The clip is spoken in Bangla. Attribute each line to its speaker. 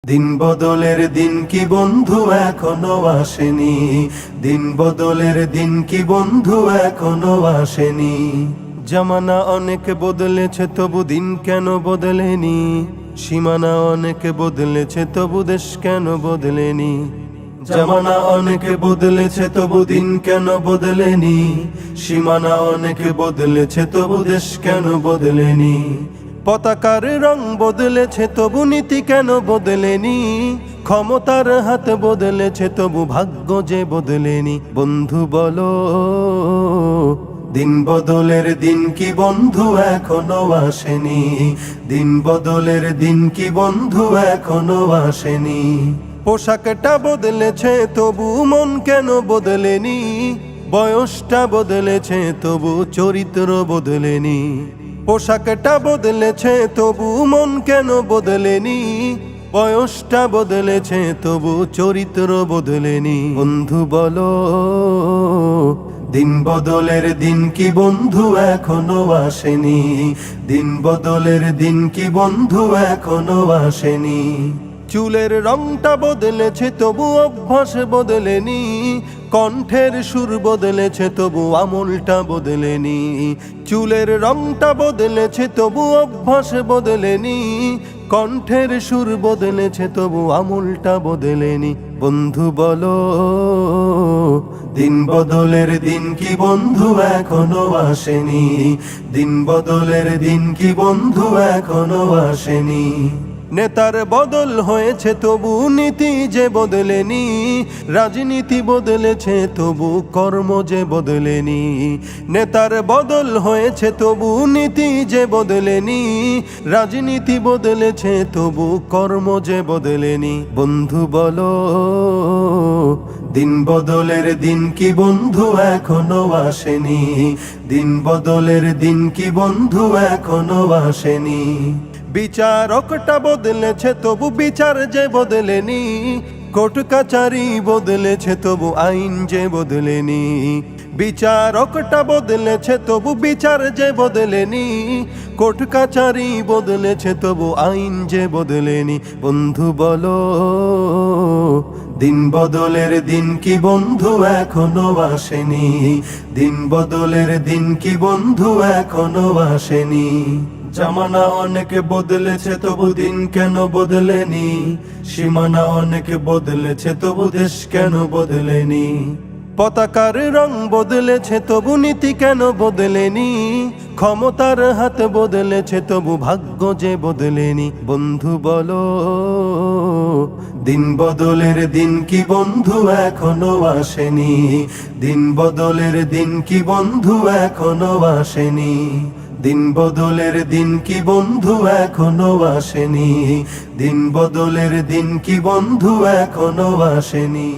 Speaker 1: দিন বদলের দিন কি বন্ধু এখনো আসেনি, দিন বদলের দিন কি বন্ধু এখনো আসেনি। জামানা অনেক বদলেছে তবু দিন কেন বদলেনি, সীমানা অনেক বদলেছে তবু দেশ কেন বদলেনি। জামানা অনেক বদলেছে তবু দিন কেন বদলেনি, সীমানা অনেক বদলেছে তবু দেশ কেন বদলেনি। পতাকার রং বদলেছে তবু নীতি কেন বদলেনি, ক্ষমতার হাত বদলেছে তবু ভাগ্য যে বদলেনি। বন্ধু বলো দিন বদলের দিন কি বন্ধু এখনো আসেনি, দিন বদলের দিন কি বন্ধু এখনো আসেনি। পোশাকটা বদলেছে তবু মন কেন বদলেনি, বয়সটা বদলেছে তবু চরিত্র বদলেনি। পোশাকটা বদলেছে তবু মন কেন বদলেনি, বয়সটা বদলেছে তবু চরিত্র বদলেনি। বন্ধু বলো দিন বদলের দিন কি বন্ধু এখনো আসেনি, দিন বদলের দিন কি বন্ধু এখনো আসেনি। চুলের রংটা বদলেছে তবু অভ্যাস বদলেনি, কণ্ঠের সুর বদলেছে তবু আমলটা বদলেনি। চুলের রংটা বদলেছে তবু অভ্যাস বদলেনি, কণ্ঠের সুর বদলেছে তবু আমলটা বদলেনি। বন্ধু বলো দিন বদলের দিন কি বন্ধু এখনো আসেনি, দিন বদলের দিন কি বন্ধু এখনো আসেনি। নেতার বদল হয়েছে তবু নীতি যে বদলেনি, রাজনীতি বদলেছে তবু কর্ম যে বদলেনি। নেতার বদল হয়েছে তবু নীতি যে বদলেনি, রাজনীতি বদলেছে তবু কর্ম যে বদলেনি। বন্ধু বলো দিন বদলের দিন কি বন্ধু এখনো আসেনি, দিন বদলের দিন কি বন্ধু এখনো আসেনি। বিচারকটা বদলেছে তবু বিচার যে বদলেনি, কোর্ট কাচারি বদলেছে তবু আইন যে বদলেনি। বিচারকটা বদলেছে তবু বিচার যে বদলেনি, কোর্ট কাচারি বদলেছে তবু আইন যে বদলেনি। বন্ধু বলো দিন বদলের দিন কি বন্ধু এখনো আসেনি, দিন বদলের দিন কি বন্ধু এখনো আসেনি। জামানা অনেক বদলেছে তবু দিন কেন বদলেনি, সীমানা অনেক বদলেছে তবু দেশ কেন বদলেনি। পতাকার রং বদলেছে তবু নীতি কেন বদলেনি, ক্ষমতার হাত বদলেছে তবু ভাগ্য যে বদলেনি। বন্ধু বলো দিন বদলের দিন কি বন্ধু এখনো আসেনি, দিন বদলের দিন কি বন্ধু এখনো আসেনি। দিন বদলের দিন কি বন্ধু এখনো আসেনি, দিন বদলের দিন কি বন্ধু এখনো আসেনি।